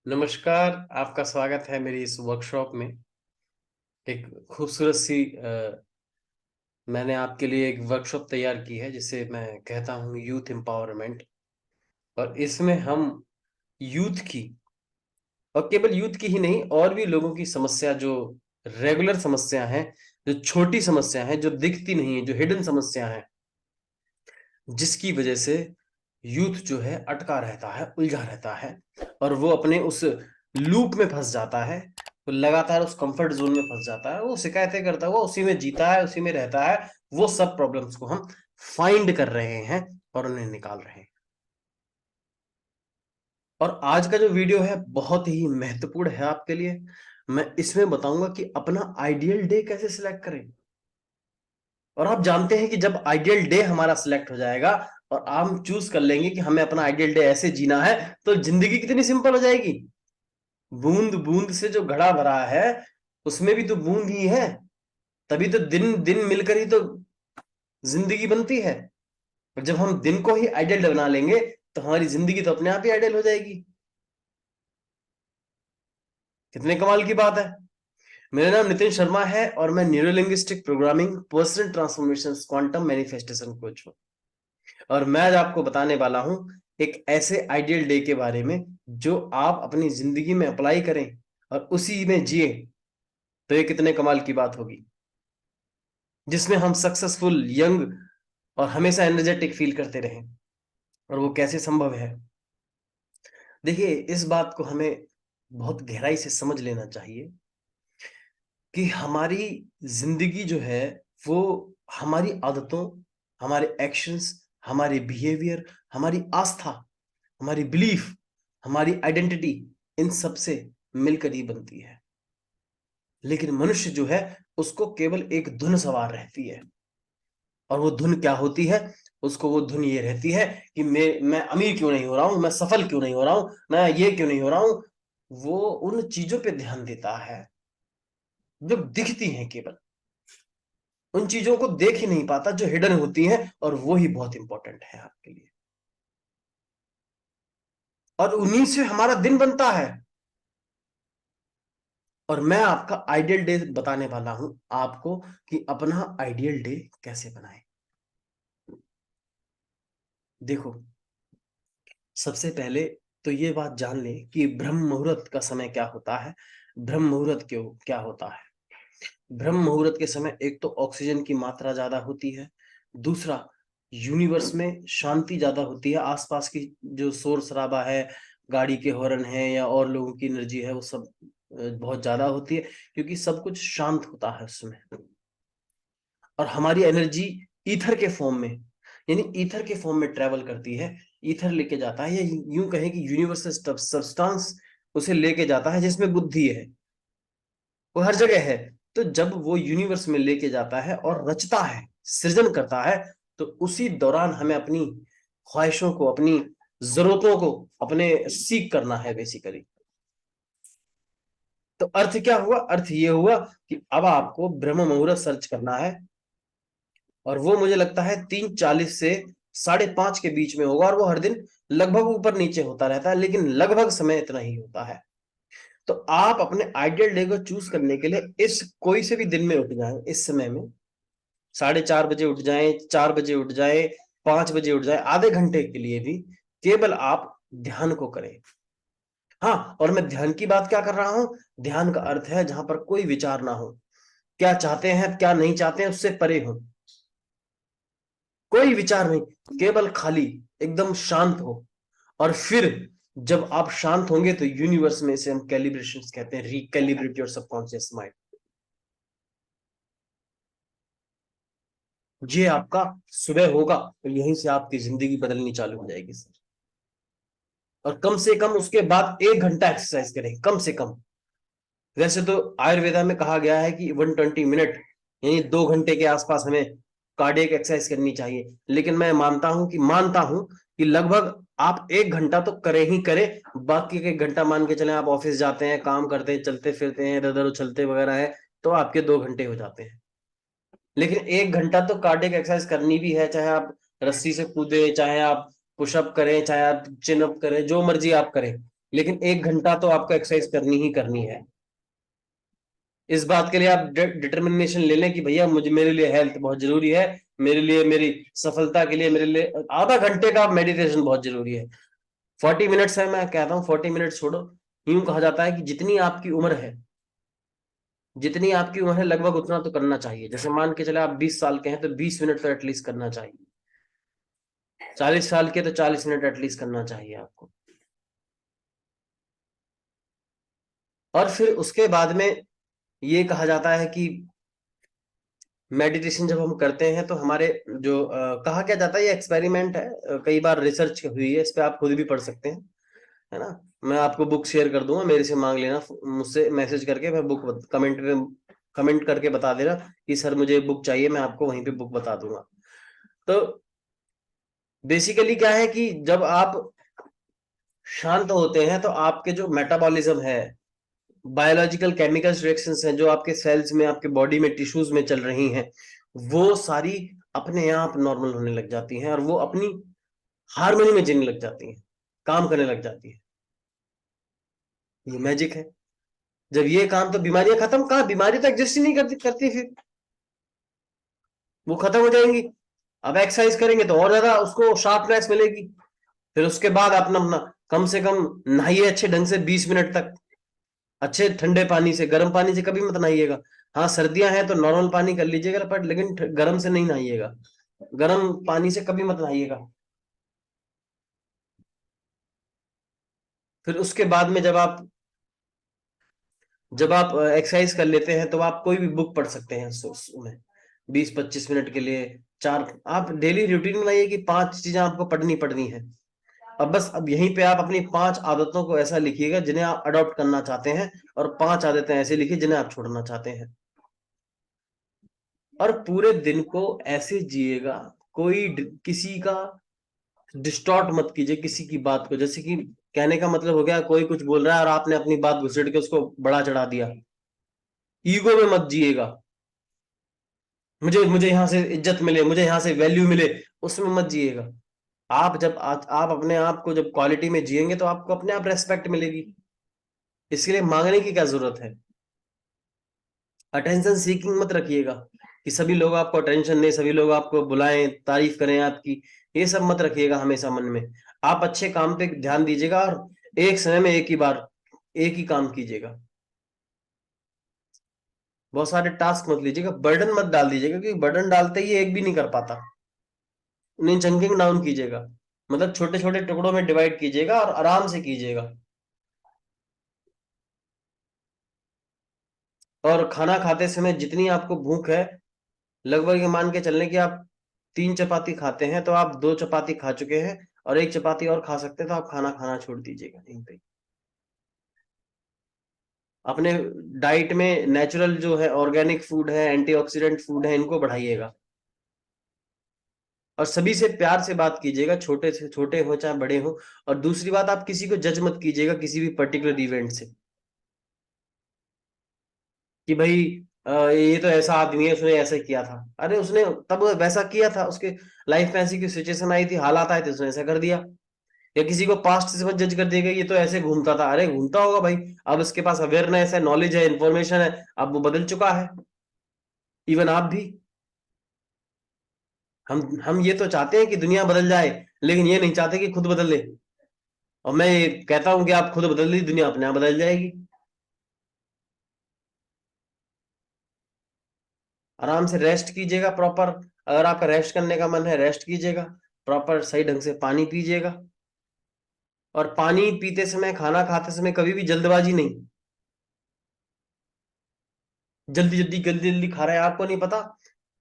नमस्कार, आपका स्वागत है मेरी इस वर्कशॉप में। एक खूबसूरत सी मैंने आपके लिए एक वर्कशॉप तैयार की है जिसे मैं कहता हूँ यूथ एम्पावरमेंट। और इसमें हम यूथ की और केवल यूथ की ही नहीं और भी लोगों की समस्या जो रेगुलर समस्या हैं, जो छोटी समस्या हैं, जो दिखती नहीं है, जो हिडन समस्या है, जिसकी वजह से यूथ जो है अटका रहता है, उलझा रहता है और वो अपने उस लूप में फंस जाता है। वो लगातार उस कंफर्ट जोन में फंस जाता है, वो शिकायतें करता हुआ उसी में जीता है, उसी में रहता है। वो सब प्रॉब्लम्स को हम फाइंड कर रहे हैं और उन्हें निकाल रहे हैं। और आज का जो वीडियो है बहुत ही महत्वपूर्ण है आपके लिए। मैं इसमें बताऊंगा कि अपना आइडियल डे कैसे सिलेक्ट करें। और आप जानते हैं कि जब आइडियल डे हमारा सिलेक्ट हो जाएगा और हम चूज कर लेंगे कि हमें अपना आइडियल डे ऐसे जीना है, तो जिंदगी कितनी सिंपल हो जाएगी। बूंद बूंद से जो घड़ा भरा है उसमें भी तो बूंद ही है। तभी तो दिन दिन मिलकर ही तो जिंदगी बनती है। और जब हम दिन को ही आइडियल बना लेंगे तो हमारी जिंदगी तो अपने आप ही आइडियल हो जाएगी। कितने कमाल की बात है। मेरा नाम नितिन शर्मा है और मैं neurolinguistic programming, personal transformation, quantum manifestation coach हूं। और मैं आज आपको बताने वाला हूं एक ऐसे आइडियल डे के बारे में जो आप अपनी जिंदगी में अप्लाई करें और उसी में जिए तो ये कितने कमाल की बात होगी, जिसमें हम सक्सेसफुल, यंग और हमेशा एनर्जेटिक फील करते रहें। और वो कैसे संभव है? देखिए, इस बात को हमें बहुत गहराई से समझ लेना चाहिए कि हमारी जिंदगी जो है वो हमारी आदतों, हमारे एक्शंस, हमारे बिहेवियर, हमारी आस्था, हमारी बिलीफ, हमारी आइडेंटिटी, इन सब से मिलकर ही बनती है। लेकिन मनुष्य जो है उसको केवल एक धुन सवार रहती है। और वो धुन क्या होती है? उसको वो धुन ये रहती है कि मैं अमीर क्यों नहीं हो रहा हूं, मैं सफल क्यों नहीं हो रहा हूं, मैं ये क्यों नहीं हो रहा हूं। वो उन चीजों पे ध्यान देता है जो दिखती हैं केवल। उन चीजों को देख ही नहीं पाता जो हिडन होती हैं, और वो ही बहुत इंपॉर्टेंट है आपके लिए। और उन्हीं से हमारा दिन बनता है। और मैं आपका आइडियल डे बताने वाला हूं आपको कि अपना आइडियल डे कैसे बनाएं। देखो, सबसे पहले तो ये बात जान लें कि ब्रह्म मुहूर्त का समय क्या होता है। ब्रह्म मुहूर्त क्यों क्या होता है? ब्रह्म मुहूर्त के समय एक तो ऑक्सीजन की मात्रा ज्यादा होती है। दूसरा, यूनिवर्स में शांति ज्यादा होती है। आसपास की जो शोर शराबा है, गाड़ी के हॉर्न है या और लोगों की एनर्जी है, वो सब बहुत ज्यादा होती है, क्योंकि सब कुछ शांत होता है उसमें। और हमारी एनर्जी ईथर के फॉर्म में, यानी ईथर के फॉर्म में ट्रेवल करती है। ईथर लेके जाता है, या यूं कहें कि यूनिवर्सल सब्सटेंस उसे लेके जाता है जिसमें बुद्धि है। वो हर जगह है। तो जब वो यूनिवर्स में लेके जाता है और रचता है, सृजन करता है, तो उसी दौरान हमें अपनी ख्वाहिशों को, अपनी जरूरतों को अपने सीख करना है बेसिकली। तो अर्थ क्या हुआ? अर्थ ये हुआ कि अब आपको ब्रह्म मुहूर्त सर्च करना है। और वो मुझे लगता है 3:40 से 5:30 के बीच में होगा। और वो हर दिन लगभग ऊपर नीचे होता रहता है, लेकिन लगभग समय इतना ही होता है। तो आप अपने आइडियल डे को चूज करने के लिए इस कोई से भी दिन में उठ जाएं, इस समय में 4:30 बजे उठ जाएं, 4 बजे उठ जाएं, 5 बजे उठ जाएं, आधे घंटे के लिए भी केवल आप ध्यान को करें। हाँ, और मैं ध्यान की बात क्या कर रहा हूं? ध्यान का अर्थ है जहां पर कोई विचार ना हो, क्या चाहते हैं क्या नहीं चाहते हैं उससे परे हो, कोई विचार नहीं, केवल खाली, एकदम शांत हो। और फिर जब आप शांत होंगे तो यूनिवर्स में इसे हम कैलिब्रेशन कहते हैं, रिकैलिब्रेट योर सबकॉन्शियस माइंड। ये आपका सुबह होगा तो यहीं से आपकी जिंदगी बदलनी चालू हो जाएगी सर। और कम से कम उसके बाद 1 घंटा एक्सरसाइज करें, कम से कम। वैसे तो आयुर्वेदा में कहा गया है कि 120 मिनट, यानी 2 घंटे के आसपास हमें कार्डियक एक्सरसाइज करनी चाहिए। लेकिन मैं मानता हूं कि लगभग आप 1 घंटा तो करें ही करें। बाकी के 1 घंटा मान के चलें, आप ऑफिस जाते हैं, काम करते हैं, चलते फिरते हैं, इधर उधर उछलते वगैरह है, तो आपके 2 घंटे हो जाते हैं। लेकिन 1 घंटा तो कार्डियक एक्सरसाइज करनी भी है, चाहे आप रस्सी से कूदे, चाहे आप पुशअप करें, चाहे आप चिन अप करें, जो मर्जी आप करें। लेकिन 1 घंटा तो आपको एक्सरसाइज करनी ही करनी है। इस बात के लिए आप डिटर्मिनेशन ले लें कि भैया मुझे, मेरे लिए हेल्थ बहुत जरूरी है, मेरे लिए, मेरी सफलता के लिए, मेरे लिए आधा घंटे का मेडिटेशन बहुत जरूरी है। 40 मिनट्स है, मैं कहता हूँ 40 मिनट छोड़ो। यूं कहा जाता है कि जितनी आपकी उम्र है, जितनी आपकी उम्र है लगभग उतना तो करना चाहिए। जैसे मान के चले आप 20 साल के हैं तो 20 मिनट तो एटलीस्ट करना चाहिए। 40 साल के तो 40 मिनट एटलीस्ट करना चाहिए आपको। और फिर उसके बाद में ये कहा जाता है कि मेडिटेशन जब हम करते हैं तो हमारे जो कहा क्या जाता है, ये एक्सपेरिमेंट है, कई बार रिसर्च हुई है इस पे, आप खुद भी पढ़ सकते हैं, है ना। मैं आपको बुक शेयर कर दूंगा, मेरे से मांग लेना, मुझसे मैसेज करके, मैं बुक कमेंट करके बता देना कि सर मुझे बुक चाहिए, मैं आपको वहीं पे बुक बता दूंगा। तो बेसिकली क्या है कि जब आप शांत होते हैं तो आपके जो मेटाबॉलिज्म है, बायोलॉजिकल केमिकल रिएक्शंस हैं जो आपके सेल्स में, आपके बॉडी में, टिश्यूज में चल रही हैं, वो सारी अपने आप नॉर्मल होने लग जाती हैं और वो अपनी हार्मनी में जीने लग जाती हैं, काम करने लग जाती है। ये मैजिक है। जब ये काम, तो बीमारियां खत्म। कहाँ, बीमारी तो एग्जिस्ट ही नहीं करती फिर वो खत्म हो जाएंगी। अब एक्सरसाइज करेंगे तो और ज्यादा उसको शार्पनेस मिलेगी। फिर उसके बाद अपना अपना कम से कम नहाइए अच्छे ढंग से 20 मिनट तक, अच्छे ठंडे पानी से। गर्म पानी से कभी मत नहाइएगा। हाँ, सर्दियां हैं तो नॉर्मल पानी कर लीजिएगा, पर लेकिन गर्म से नहीं नहाइएगा, गर्म पानी से कभी मत नहाइएगा। फिर उसके बाद में जब आप एक्सरसाइज कर लेते हैं तो आप कोई भी बुक पढ़ सकते हैं उसमें 20-25 मिनट के लिए। चार, आप डेली रूटीन बनाइए कि 5 चीजें आपको पढ़नी पढ़नी है। अब बस, अब यहीं पे आप अपनी 5 आदतों को ऐसा लिखिएगा जिन्हें आप अडॉप्ट करना चाहते हैं, और 5 आदतें ऐसे लिखिए जिन्हें आप छोड़ना चाहते हैं। और पूरे दिन को ऐसे जिएगा, कोई किसी का डिस्टॉर्ट मत कीजिए किसी की बात को। जैसे कि कहने का मतलब हो गया, कोई कुछ बोल रहा है और आपने अपनी बात घुसेड़ के उसको बड़ा चढ़ा दिया। ईगो में मत जिएगा, मुझे मुझे यहाँ से इज्जत मिले, मुझे यहाँ से वैल्यू मिले, उसमें मत जिएगा। आप अपने आप को जब क्वालिटी में जिएंगे तो आपको अपने आप रेस्पेक्ट मिलेगी। इसके लिए मांगने की क्या जरूरत है। अटेंशन सीकिंग मत रखिएगा कि सभी लोग आपको अटेंशन दें, सभी लोग आपको बुलाएं, तारीफ करें आपकी। ये सब मत रखिएगा हमेशा मन में। आप अच्छे काम पे ध्यान दीजिएगा और एक समय में एक ही काम कीजिएगा। बहुत सारे टास्क मत लीजिएगा, बर्डन मत डाल दीजिएगा, क्योंकि बर्डन डालते ही एक भी नहीं कर पाता। उन्हें चंकिंग डाउन कीजिएगा, मतलब छोटे छोटे टुकड़ों में डिवाइड कीजिएगा और आराम से कीजिएगा। और खाना खाते समय जितनी आपको भूख है, लगभग ये मान के चलने की आप 3 चपाती खाते हैं तो आप 2 चपाती खा चुके हैं, और 1 चपाती और खा सकते हैं, तो आप खाना खाना छोड़ दीजिएगा यहीं पे। अपने डाइट में नेचुरल जो है, ऑर्गेनिक फूड है, एंटीऑक्सीडेंट फूड है, इनको बढ़ाइएगा। और सभी से प्यार से बात कीजिएगा, छोटे से छोटे हो चाहे बड़े हो। और दूसरी बात, आप किसी को जज मत कीजिएगा किसी भी पर्टिकुलर इवेंट से, कि भाई ये तो ऐसा आदमी है, उसने ऐसा किया था। अरे उसने तब वैसा किया था, उसके लाइफ में ऐसी की सिचुएशन आई थी, हालात आए थे, उसने ऐसा कर दिया। या किसी को पास्ट से मत जज कर दिएगा, ये तो ऐसे घूमता था। अरे घूमता होगा भाई, अब उसके पास अवेयरनेस है, नॉलेज है, इंफॉर्मेशन है, अब वो बदल चुका है। इवन आप भी। हम ये तो चाहते हैं कि दुनिया बदल जाए, लेकिन ये नहीं चाहते कि खुद बदल ले। और मैं ये कहता हूं कि आप खुद बदल ली, दुनिया अपने आप बदल जाएगी। आराम से रेस्ट कीजिएगा प्रॉपर। अगर आपका रेस्ट करने का मन है, रेस्ट कीजिएगा। प्रॉपर सही ढंग से पानी पीजिएगा। और पानी पीते समय, खाना खाते समय कभी भी जल्दबाजी नहीं। जल्दी जल्दी जल्दी जल्दी खा रहे हैं, आपको नहीं पता।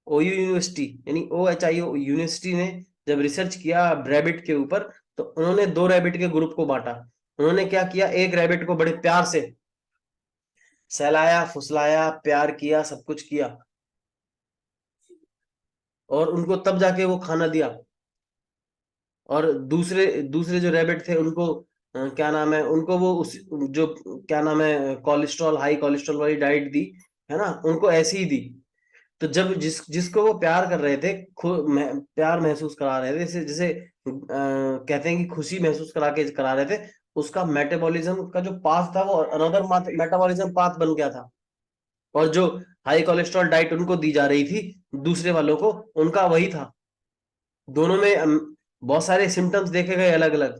ओयू यूनिवर्सिटी, यानी OHIO यूनिवर्सिटी ने जब रिसर्च किया रैबिट के ऊपर, तो उन्होंने 2 रैबिट के ग्रुप को बांटा। उन्होंने क्या किया, एक रैबिट को बड़े प्यार से सहलाया, फुसलाया, प्यार किया, सब कुछ किया, और उनको तब जाके वो खाना दिया। और दूसरे दूसरे जो रैबिट थे उनको क्या नाम है, उनको वो उस जो क्या नाम है, कोलेस्ट्रॉल, हाई कोलेस्ट्रॉल वाली डाइट दी, है ना, उनको ऐसी ही दी। तो जब जिसको वो प्यार कर रहे थे, प्यार महसूस करा रहे थे, जैसे जैसे कहते हैं कि खुशी महसूस करा रहे थे, उसका मेटाबॉलिज्म का जो पाथ था वो अनदर मेटाबॉलिज्म पाथ बन गया था, और जो हाई कोलेस्ट्रॉल डाइट उनको दी जा रही थी दूसरे वालों को, उनका वही था। दोनों में बहुत सारे सिम्टम्स देखे गए अलग अलग।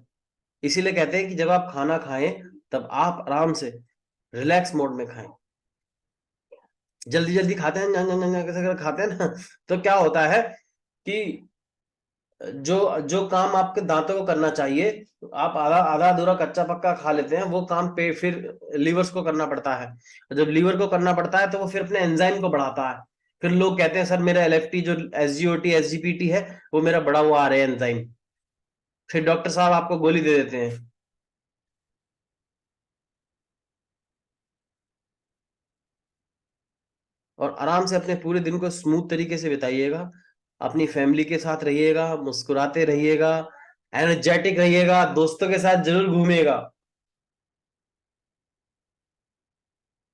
इसीलिए कहते हैं कि जब आप खाना खाएं तब आप आराम से रिलैक्स मोड में खाएं। जल्दी जल्दी खाते हैं, कैसे खाते हैं ना, तो क्या होता है कि जो जो काम आपके दांतों को करना चाहिए, आप आधा आधा अधूरा कच्चा पक्का खा लेते हैं, वो काम पे फिर लीवर्स को करना पड़ता है। जब लीवर को करना पड़ता है तो वो फिर अपने एंजाइम को बढ़ाता है। फिर लोग कहते हैं सर मेरा एलएफटी जो एसजीओटी एसजीपीटी है वो मेरा बढ़ा हुआ आ रहा है एंजाइम। फिर डॉक्टर साहब आपको गोली दे देते हैं। और आराम से अपने पूरे दिन को स्मूथ तरीके से बिताइएगा, अपनी फैमिली के साथ रहिएगा, मुस्कुराते रहिएगा, एनर्जेटिक रहिएगा, दोस्तों के साथ जरूर घूमिएगा,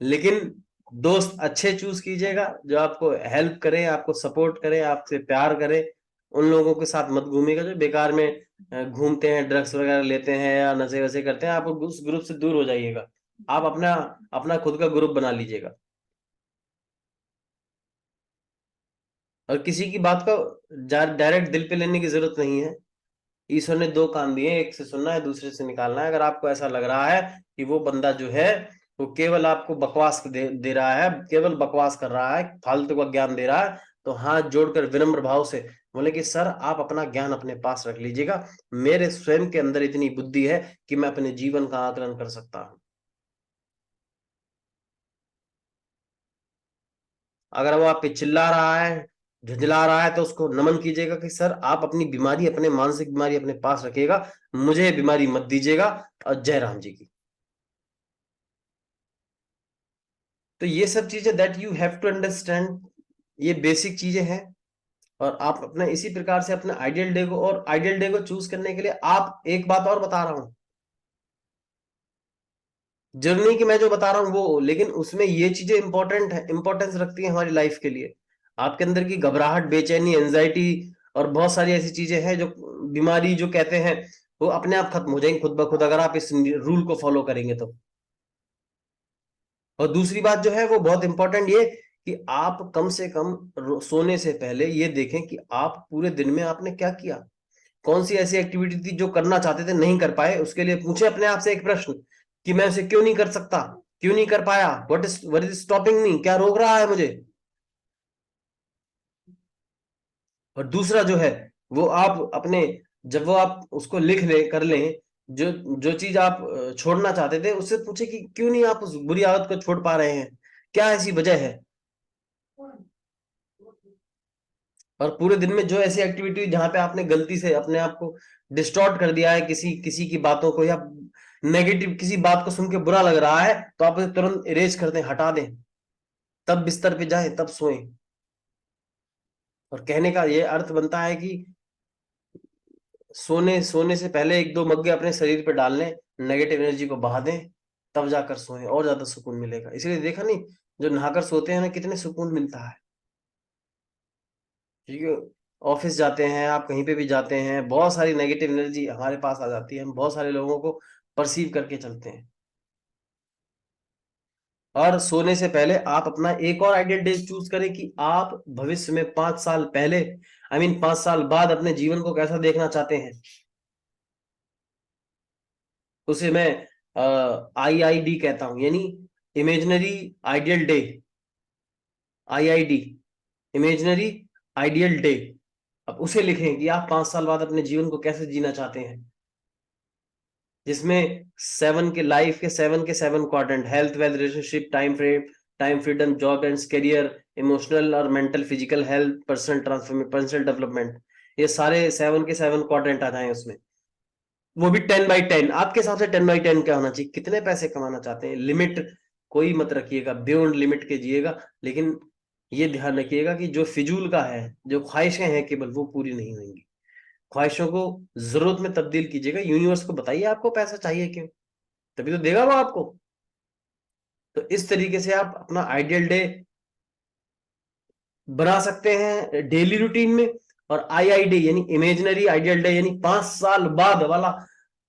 लेकिन दोस्त अच्छे चूज कीजिएगा जो आपको हेल्प करें, आपको सपोर्ट करें, आपसे प्यार करें। उन लोगों के साथ मत घूमिएगा जो बेकार में घूमते हैं, ड्रग्स वगैरह लेते हैं या नशे वसे करते हैं। आप उस ग्रुप से दूर हो जाइएगा। आप अपना अपना खुद का ग्रुप बना लीजिएगा। और किसी की बात को डायरेक्ट दिल पे लेने की जरूरत नहीं है। ईश्वर ने दो कान दिए, एक से सुनना है, दूसरे से निकालना है। अगर आपको ऐसा लग रहा है कि वो बंदा जो है वो केवल आपको बकवास दे रहा है, केवल बकवास कर रहा है, फालतू का ज्ञान दे रहा है, तो हाथ जोड़कर विनम्र भाव से बोले कि सर आप अपना ज्ञान अपने पास रख लीजिएगा, मेरे स्वयं के अंदर इतनी बुद्धि है कि मैं अपने जीवन का आकलन कर सकता हूं। अगर वो आप पे चिल्ला रहा है, झुंझला रहा है, तो उसको नमन कीजिएगा कि सर आप अपनी बीमारी, अपने मानसिक बीमारी अपने पास रखिएगा, मुझे बीमारी मत दीजिएगा। और जय राम जी की। तो ये सब चीजें that you have to understand, ये बेसिक चीजें हैं। और आप अपना इसी प्रकार से अपना आइडियल डे को, और आइडियल डे को चूज करने के लिए आप, एक बात और बता रहा हूं, जर्नी की मैं जो बता रहा हूं वो, लेकिन उसमें ये चीजें इंपॉर्टेंट है, इंपॉर्टेंस रखती है हमारी लाइफ के लिए। आपके अंदर की घबराहट, बेचैनी, एंजाइटी और बहुत सारी ऐसी चीजें हैं जो बीमारी जो कहते हैं, वो अपने आप खत्म हो जाएंगी खुद ब खुद अगर आप इस रूल को फॉलो करेंगे तो। और दूसरी बात जो है वो बहुत इंपॉर्टेंट ये, कि आप कम से कम सोने से पहले ये देखें कि आप पूरे दिन में आपने क्या किया। कौन सी ऐसी एक्टिविटी थी जो करना चाहते थे नहीं कर पाए, उसके लिए पूछे अपने आप से एक प्रश्न कि मैं उसे क्यों नहीं कर सकता, क्यों नहीं कर पाया, व्हाट इज स्टॉपिंग मी, क्या रोक रहा है मुझे। और दूसरा जो है वो आप अपने, जब वो आप उसको लिख ले कर लें, जो जो चीज आप छोड़ना चाहते थे, उससे पूछे कि क्यों नहीं आप उस बुरी आदत को छोड़ पा रहे हैं, क्या ऐसी वजह है। और पूरे दिन में जो ऐसी एक्टिविटी जहां पे आपने गलती से अपने आप को डिस्टॉर्ट कर दिया है, किसी किसी की बातों को, या नेगेटिव किसी बात को सुन के बुरा लग रहा है, तो आप उसे तुरंत इरेज कर दें, हटा दें, तब बिस्तर पे जाएं, तब सोएं। और कहने का ये अर्थ बनता है कि सोने सोने से पहले एक दो मग्गे अपने शरीर पे डाल लें, नेगेटिव एनर्जी को बहा दें, तब जाकर सोएं, और ज्यादा सुकून मिलेगा। इसलिए देखा नहीं, जो नहाकर सोते हैं ना, कितने सुकून मिलता है। ठीक है, ऑफिस जाते हैं, आप कहीं पे भी जाते हैं, बहुत सारी नेगेटिव एनर्जी हमारे पास आ जाती है, हम बहुत सारे लोगों को परसीव करके चलते हैं। और सोने से पहले आप अपना एक और आइडियल डे चूज करें कि आप भविष्य में 5 साल पहले, आई मीन 5 साल बाद अपने जीवन को कैसा देखना चाहते हैं। उसे मैं IID कहता हूं, यानी imaginary ideal day, IID, imaginary ideal day. अब उसे लिखें कि आप 5 साल बाद अपने जीवन को कैसे जीना चाहते हैं, जिसमें 7 के 7 quadrant, health, wealth, relationship, time frame, time freedom, job and career, emotional और mental, physical health, personal transformation, personal development, ये सारे 7 के 7 क्वाड्रेंट आ जाए उसमें। वो भी 10 बाई 10। आपके हिसाब से 10 बाई 10 क्या होना चाहिए, कितने पैसे कमाना चाहते हैं, लिमिट कोई मत रखिएगा, बियॉन्ड लिमिट के जिएगा, लेकिन ये ध्यान रखिएगा कि जो फिजूल का है, जो ख्वाहिशें हैं केवल, वो पूरी नहीं होंगी। ख्वाहिशों को जरूरत में तब्दील कीजिएगा, यूनिवर्स को बताइए आपको पैसा चाहिए क्यों, तभी तो देगा वो आपको। तो इस तरीके से आप अपना आइडियल डे बना सकते हैं डेली रूटीन में। और IID यानी इमेजिनरी आइडियल डे, यानी 5 साल बाद वाला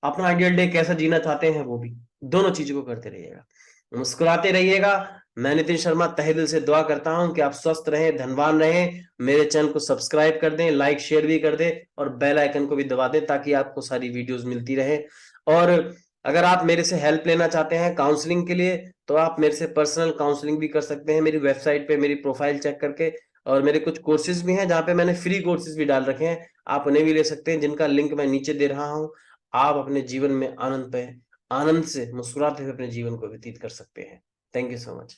अपना आइडियल डे कैसा जीना चाहते हैं वो भी, दोनों चीजों को करते रहिएगा, मुस्कुराते रहिएगा। मैं नितिन शर्मा तहे दिल से दुआ करता हूं कि आप स्वस्थ रहें, धनवान रहें। मेरे चैनल को सब्सक्राइब कर दें, लाइक शेयर भी कर दें और बेल आइकन को भी दबा दें ताकि आपको सारी वीडियोस मिलती रहे। और अगर आप मेरे से हेल्प लेना चाहते हैं काउंसलिंग के लिए तो आप मेरे से पर्सनल काउंसलिंग भी कर सकते हैं मेरी वेबसाइट पे मेरी प्रोफाइल चेक करके। और मेरे कुछ कोर्सेज भी हैं जहां पे मैंने फ्री कोर्सेज भी डाल रखे हैं, आप उन्हें भी ले सकते हैं जिनका लिंक मैं नीचे दे रहा हूं। आप अपने जीवन में आनंद से मुस्कुराते हुए अपने जीवन को व्यतीत कर सकते हैं। Thank you so much.